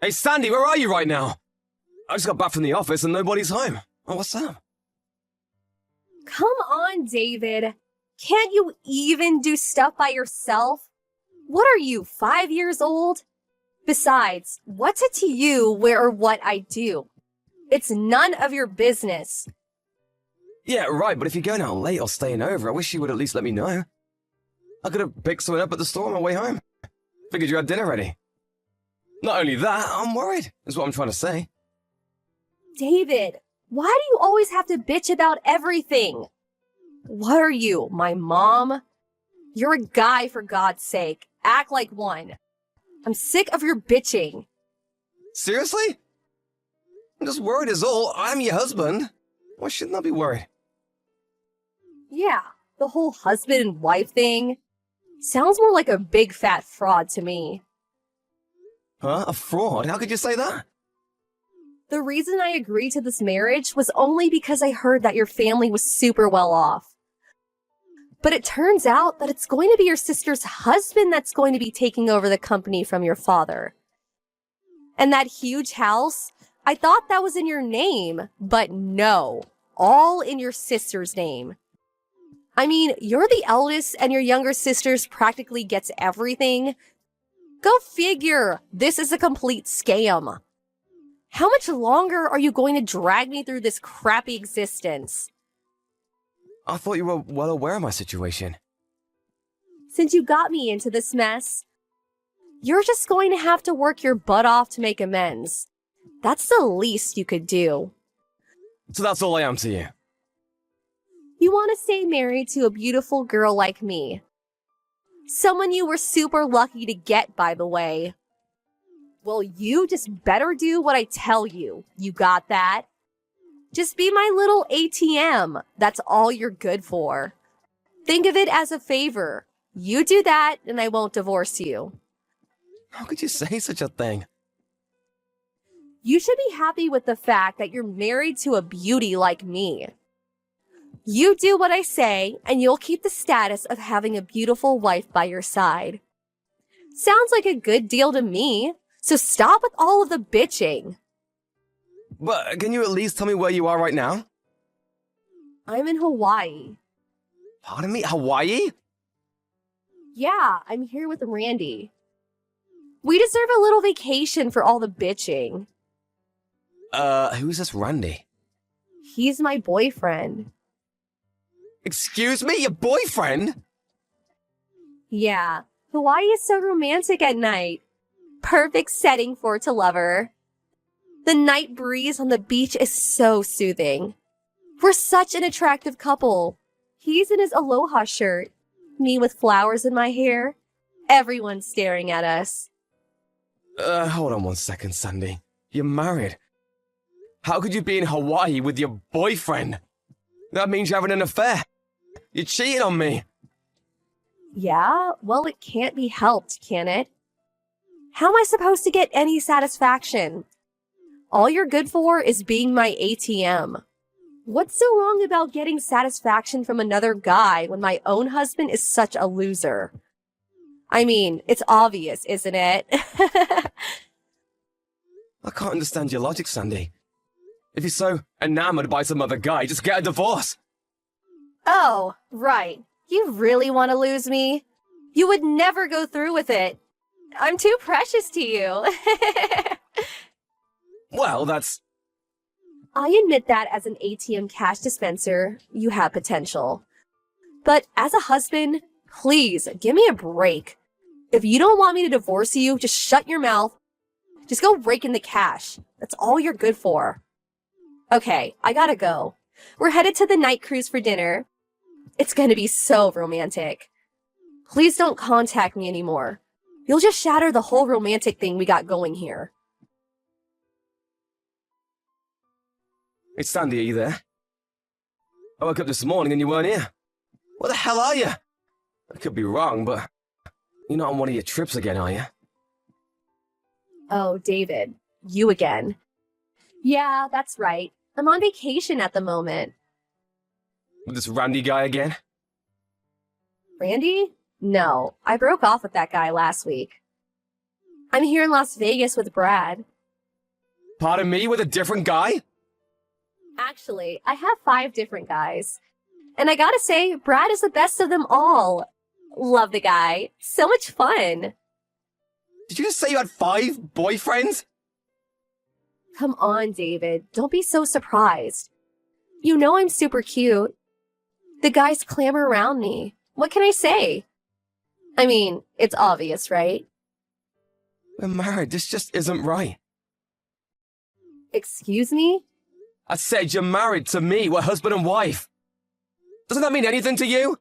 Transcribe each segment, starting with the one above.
Hey, Sandy, where are you right now? I just got back from the office and nobody's home. Oh, what's up? Come on, David. Can't you even do stuff by yourself? What are you, 5 years old? Besides, what's it to you where or what I do? It's none of your business. Yeah, right, but if you're going out late or staying over, I wish you would at least let me know. I could have picked something up at the store on my way home. Figured you had dinner ready. Not only that, I'm worried, is what I'm trying to say. David, why do you always have to bitch about everything? What are you, my mom? You're a guy, for God's sake. Act like one. I'm sick of your bitching. Seriously? I'm just worried is all. I'm your husband. Why shouldn't I be worried? Yeah, the whole husband and wife thing sounds more like a big fat fraud to me. Huh? A fraud? How could you say that? The reason I agreed to this marriage was only because I heard that your family was super well off. But it turns out that it's going to be your sister's husband that's going to be taking over the company from your father. And that huge house, I thought that was in your name, but no, all in your sister's name. I mean, you're the eldest and your younger sister's practically gets everything. Go figure, this is a complete scam. How much longer are you going to drag me through this crappy existence? I thought you were well aware of my situation. Since you got me into this mess, you're just going to have to work your butt off to make amends. That's the least you could do. So that's all I am to you. You want to stay married to a beautiful girl like me. Someone you were super lucky to get, by the way. Well, you just better do what I tell you. You got that? Just be my little ATM. That's all you're good for. Think of it as a favor. You do that, and I won't divorce you. How could you say such a thing? You should be happy with the fact that you're married to a beauty like me. You do what I say, and you'll keep the status of having a beautiful wife by your side. Sounds like a good deal to me, so stop with all of the bitching. But can you at least tell me where you are right now? I'm in Hawaii. Pardon me? Hawaii? Yeah, I'm here with Randy. We deserve a little vacation for all the bitching. Who's this Randy? He's my boyfriend. Excuse me? Your boyfriend? Yeah, Hawaii is so romantic at night. Perfect setting for it to lover. The night breeze on the beach is so soothing. We're such an attractive couple. He's in his aloha shirt, me with flowers in my hair. Everyone's staring at us. Hold on one second, Sandy. You're married. How could you be in Hawaii with your boyfriend? That means you're having an affair. You're cheating on me. Yeah, well, it can't be helped, can it? How am I supposed to get any satisfaction? All you're good for is being my ATM. What's so wrong about getting satisfaction from another guy when my own husband is such a loser? I mean, it's obvious, isn't it? I can't understand your logic, Sandy. If you're so enamored by some other guy, just get a divorce. Oh, right. You really want to lose me? You would never go through with it. I'm too precious to you. Well, that's... I admit that as an ATM cash dispenser, you have potential. But as a husband, please, give me a break. If you don't want me to divorce you, just shut your mouth. Just go rake in the cash. That's all you're good for. Okay, I gotta go. We're headed to the night cruise for dinner. It's gonna be so romantic. Please don't contact me anymore. You'll just shatter the whole romantic thing we got going here. Hey, Sandy, are you there? I woke up this morning and you weren't here. Where the hell are you? I could be wrong, but you're not on one of your trips again, are you? Oh, David, you again. Yeah, that's right. I'm on vacation at the moment. With this Randy guy again? Randy? No, I broke off with that guy last week. I'm here in Las Vegas with Brad. Pardon me, with a different guy? Actually, I have 5 different guys. And I gotta say, Brad is the best of them all. Love the guy. So much fun. Did you just say you had 5 boyfriends? Come on, David. Don't be so surprised. You know I'm super cute. The guys clamor around me. What can I say? I mean, it's obvious, right? We're married, this just isn't right. Excuse me? I said you're married to me, we're husband and wife. Doesn't that mean anything to you?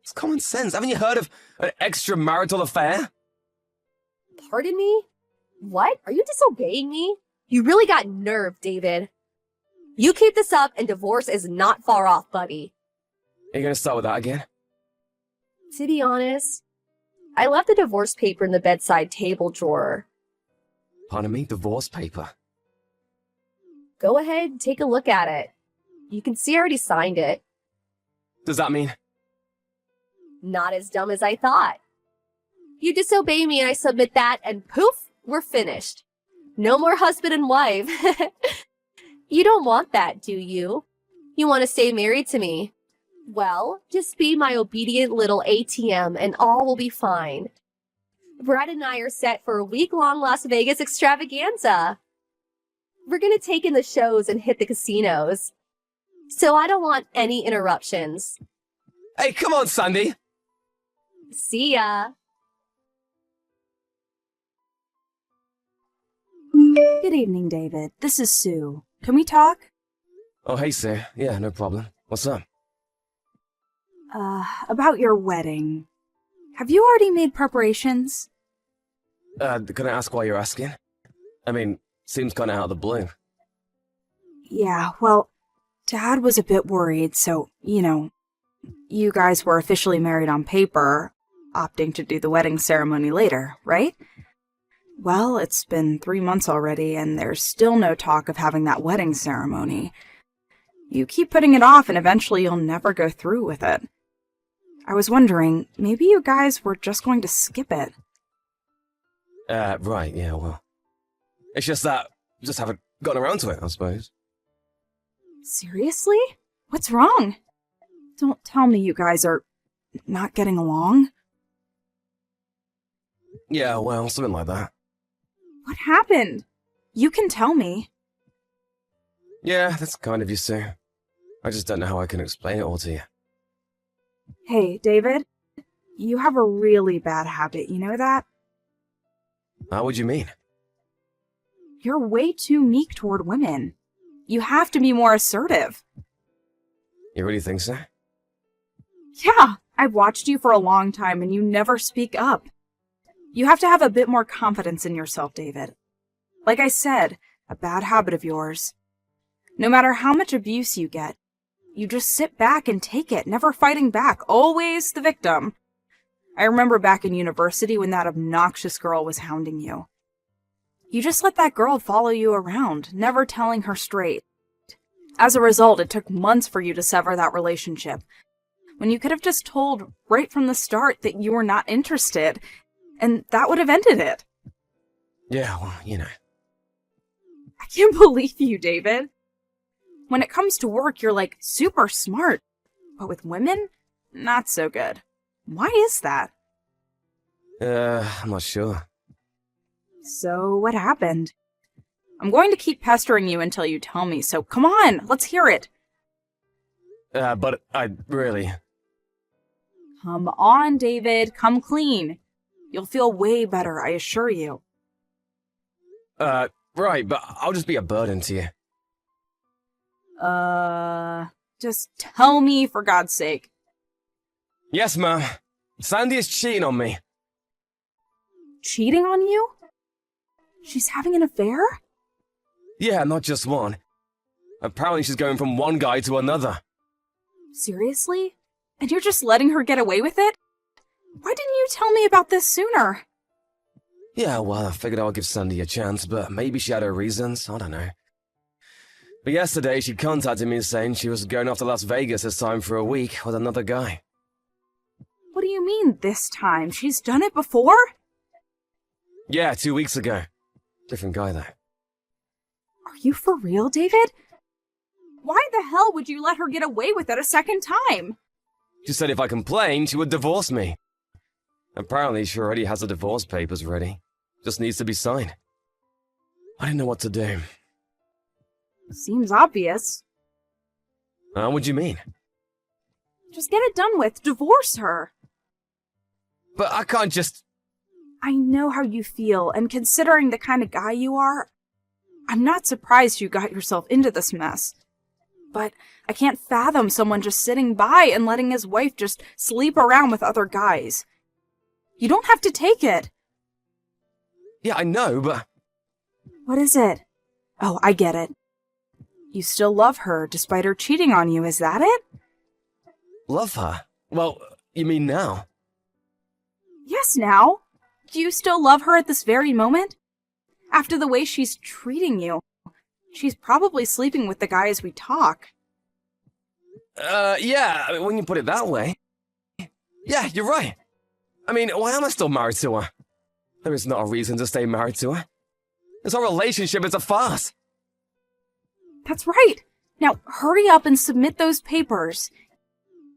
It's common sense. Haven't you heard of an extramarital affair? Pardon me? What? Are you disobeying me? You really got nerve, David. You keep this up and divorce is not far off, buddy. Are you gonna start with that again? To be honest, I left the divorce paper in the bedside table drawer. Pardon me, divorce paper. Go ahead and take a look at it. You can see I already signed it. Does that mean? Not as dumb as I thought. You disobey me and I submit that and poof, we're finished. No more husband and wife. You don't want that, do you? You want to stay married to me. Well, just be my obedient little ATM and all will be fine. Brad and I are set for a week-long Las Vegas extravaganza. We're gonna take in the shows and hit the casinos. So I don't want any interruptions. Hey, come on, Sandy! See ya. Good evening, David. This is Sue. Can we talk? Oh, hey, Sue. Yeah, no problem. What's up? About your wedding. Have you already made preparations? Can I ask why you're asking? I mean, seems kinda out of the blue. Yeah, well, Dad was a bit worried, so, you guys were officially married on paper, opting to do the wedding ceremony later, right? Well, it's been 3 months already, and there's still no talk of having that wedding ceremony. You keep putting it off, and eventually you'll never go through with it. I was wondering, maybe you guys were just going to skip it. Right, yeah, well. It's just that, just haven't gotten around to it, I suppose. Seriously? What's wrong? Don't tell me you guys are not getting along. Yeah, well, something like that. What happened? You can tell me. Yeah, that's kind of you, Sue. I just don't know how I can explain it all to you. Hey, David, you have a really bad habit, you know that? How would you mean? You're way too meek toward women. You have to be more assertive. You really think so? Yeah, I've watched you for a long time and you never speak up. You have to have a bit more confidence in yourself, David. Like I said, a bad habit of yours. No matter how much abuse you get, you just sit back and take it, never fighting back, always the victim. I remember back in university when that obnoxious girl was hounding you. You just let that girl follow you around, never telling her straight. As a result, it took months for you to sever that relationship, when you could have just told right from the start that you were not interested, and that would have ended it. Yeah, well, I can't believe you, David. When it comes to work, you're like super smart, but with women, not so good. Why is that? I'm not sure. So, what happened? I'm going to keep pestering you until you tell me, so come on, let's hear it. But I really... Come on, David, come clean. You'll feel way better, I assure you. Right, but I'll just be a burden to you. Just tell me, for God's sake. Yes, ma'am. Sandy is cheating on me. Cheating on you? She's having an affair? Yeah, not just one. Apparently she's going from one guy to another. Seriously? And you're just letting her get away with it? Why didn't you tell me about this sooner? Yeah, well, I figured I'll give Sandy a chance, but maybe she had her reasons, I don't know. But yesterday she contacted me saying she was going off to Las Vegas this time for a week with another guy. What do you mean, this time? She's done it before? Yeah, 2 weeks ago. Different guy, though. Are you for real, David? Why the hell would you let her get away with it a second time? She said if I complained, she would divorce me. Apparently, she already has the divorce papers ready. Just needs to be signed. I didn't know what to do. Seems obvious. What do you mean? Just get it done with. Divorce her. But I can't just... I know how you feel, and considering the kind of guy you are, I'm not surprised you got yourself into this mess. But I can't fathom someone just sitting by and letting his wife just sleep around with other guys. You don't have to take it. Yeah, I know, but... What is it? Oh, I get it. You still love her despite her cheating on you, is that it? Love her? Well, you mean now? Yes, now. Do you still love her at this very moment? After the way she's treating you, she's probably sleeping with the guy as we talk. Yeah, when you put it that way. Yeah, you're right. I mean, why am I still married to her? There is not a reason to stay married to her. This whole relationship is a farce. That's right. Now, hurry up and submit those papers.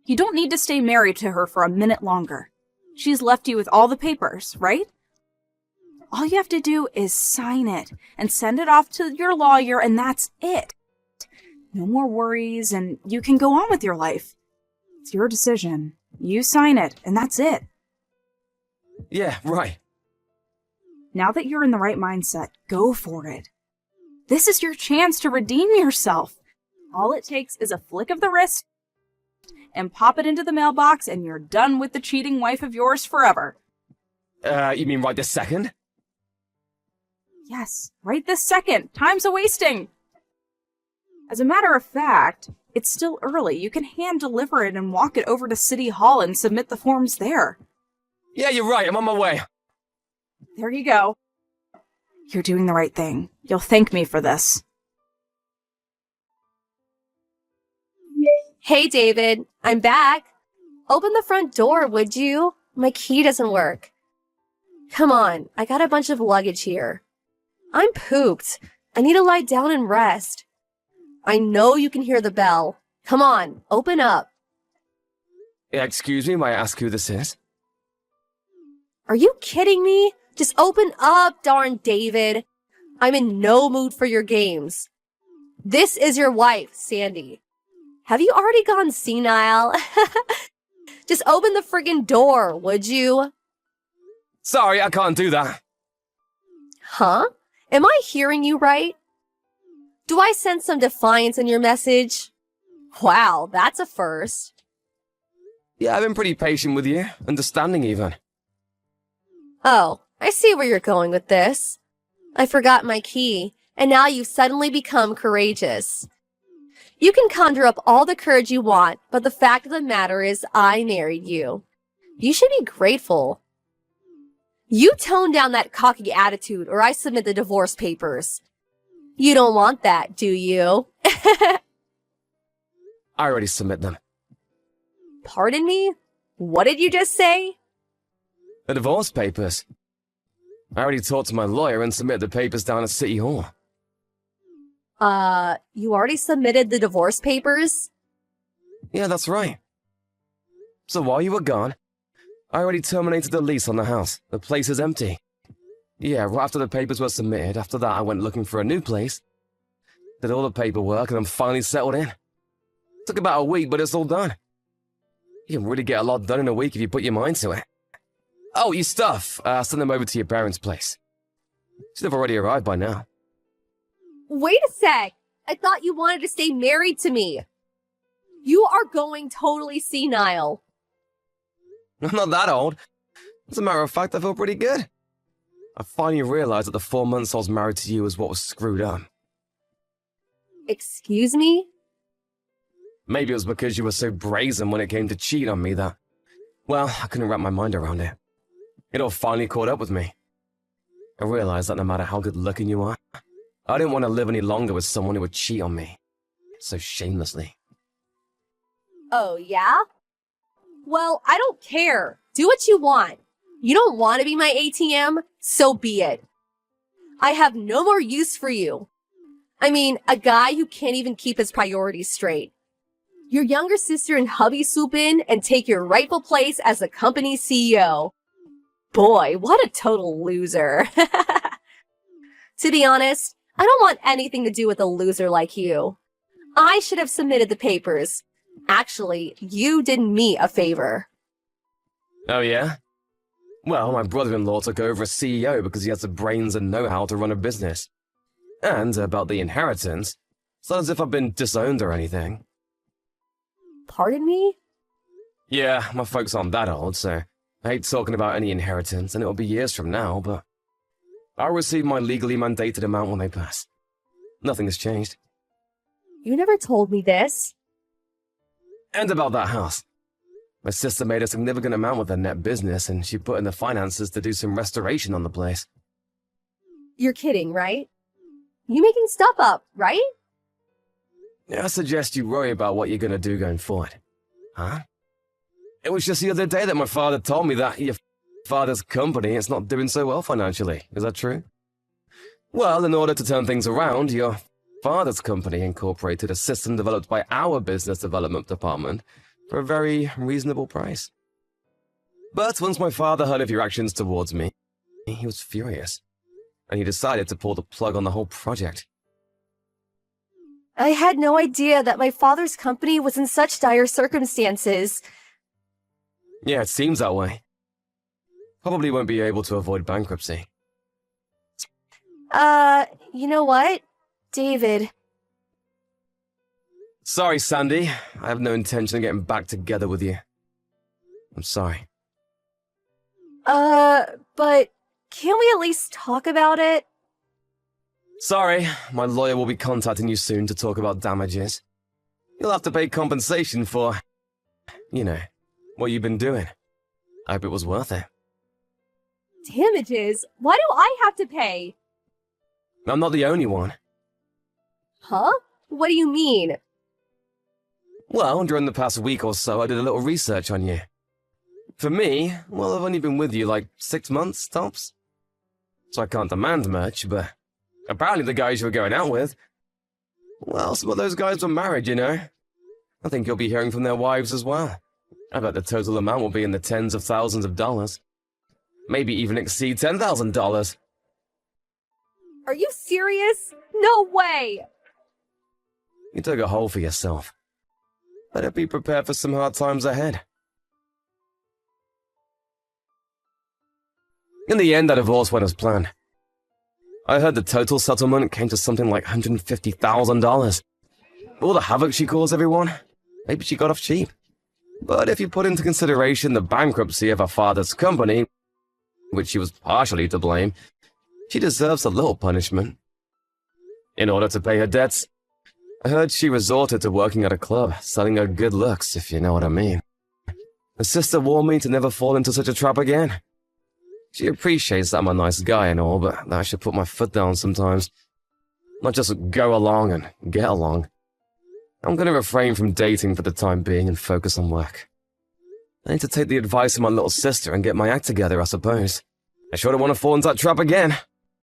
You don't need to stay married to her for a minute longer. She's left you with all the papers, right? All you have to do is sign it and send it off to your lawyer, and that's it. No more worries, and you can go on with your life. It's your decision. You sign it, and that's it. Yeah, right. Now that you're in the right mindset, go for it. This is your chance to redeem yourself. All it takes is a flick of the wrist and pop it into the mailbox, and you're done with the cheating wife of yours forever. You mean right this second? Yes, right this second. Time's a-wasting. As a matter of fact, it's still early. You can hand deliver it and walk it over to City Hall and submit the forms there. Yeah, you're right. I'm on my way. There you go. You're doing the right thing. You'll thank me for this. Hey, David, I'm back. Open the front door, would you? My key doesn't work. Come on, I got a bunch of luggage here. I'm pooped. I need to lie down and rest. I know you can hear the bell. Come on, open up. Yeah, excuse me, may I ask who this is? Are you kidding me? Just open up, darn David. I'm in no mood for your games. This is your wife, Sandy. Have you already gone senile? Just open the friggin' door, would you? Sorry, I can't do that. Huh? Am I hearing you right? Do I sense some defiance in your message? Wow, that's a first. Yeah, I've been pretty patient with you, understanding even. Oh, I see where you're going with this. I forgot my key, and now you've suddenly become courageous. You can conjure up all the courage you want, but the fact of the matter is I married you. You should be grateful. You tone down that cocky attitude, or I submit the divorce papers. You don't want that, do you? I already submit them. Pardon me? What did you just say? The divorce papers. I already talked to my lawyer and submitted the papers down at City Hall. You already submitted the divorce papers? Yeah, that's right. So while you were gone, I already terminated the lease on the house. The place is empty. Yeah, right after the papers were submitted, after that I went looking for a new place, did all the paperwork, and I'm finally settled in. Took about a week, but it's all done. You can really get a lot done in a week if you put your mind to it. Oh, your stuff. Send them over to your parents' place. Should have already arrived by now. Wait a sec. I thought you wanted to stay married to me. You are going totally senile. I'm not that old. As a matter of fact, I feel pretty good. I finally realized that the 4 months I was married to you is what was screwed up. Excuse me? Maybe it was because you were so brazen when it came to cheat on me that, well, I couldn't wrap my mind around it. It all finally caught up with me. I realized that no matter how good looking you are, I didn't want to live any longer with someone who would cheat on me so shamelessly. Oh, yeah? Well, I don't care. Do what you want. You don't want to be my ATM? So be it. I have no more use for you. I mean, a guy who can't even keep his priorities straight. Your younger sister and hubby swoop in and take your rightful place as the company's CEO. Boy, what a total loser. To be honest, I don't want anything to do with a loser like you. I should have submitted the papers. Actually, you did me a favor. Oh yeah? Well, my brother-in-law took over as CEO because he has the brains and know-how to run a business. And about the inheritance, it's not as if I've been disowned or anything. Pardon me? Yeah, my folks aren't that old, so I hate talking about any inheritance, and it'll be years from now, but I'll receive my legally mandated amount when they pass. Nothing has changed. You never told me this. And about that house. My sister made a significant amount with her net business, and she put in the finances to do some restoration on the place. You're kidding, right? You making stuff up, right? I suggest you worry about what you're gonna do going forward. Huh? It was just the other day that my father told me that your father's company is not doing so well financially. Is that true? Well, in order to turn things around, your father's company incorporated a system developed by our business development department for a very reasonable price. But once my father heard of your actions towards me, he was furious, and he decided to pull the plug on the whole project. I had no idea that my father's company was in such dire circumstances. Yeah, it seems that way. Probably won't be able to avoid bankruptcy. You know what? David. Sorry, Sandy. I have no intention of getting back together with you. I'm sorry. But can't we at least talk about it? Sorry, my lawyer will be contacting you soon to talk about damages. You'll have to pay compensation for, you know, what you've been doing. I hope it was worth it. Damages? Why do I have to pay? I'm not the only one. Huh? What do you mean? Well, during the past week or so, I did a little research on you. For me, well, I've only been with you like 6 months, tops. So I can't demand much, but apparently the guys you were going out with, well, some of those guys were married, you know. I think you'll be hearing from their wives as well. I bet the total amount will be in the tens of thousands of dollars. Maybe even exceed $10,000. Are you serious? No way! You dug a hole for yourself. Better be prepared for some hard times ahead. In the end, that divorce went as planned. I heard the total settlement came to something like $150,000. All the havoc she caused everyone, maybe she got off cheap. But if you put into consideration the bankruptcy of her father's company, which she was partially to blame, she deserves a little punishment. In order to pay her debts, I heard she resorted to working at a club, selling her good looks, if you know what I mean. Her sister warned me to never fall into such a trap again. She appreciates that I'm a nice guy and all, but that I should put my foot down sometimes. Not just go along and get along. I'm going to refrain from dating for the time being and focus on work. I need to take the advice of my little sister and get my act together, I suppose. I sure don't want to fall into that trap again.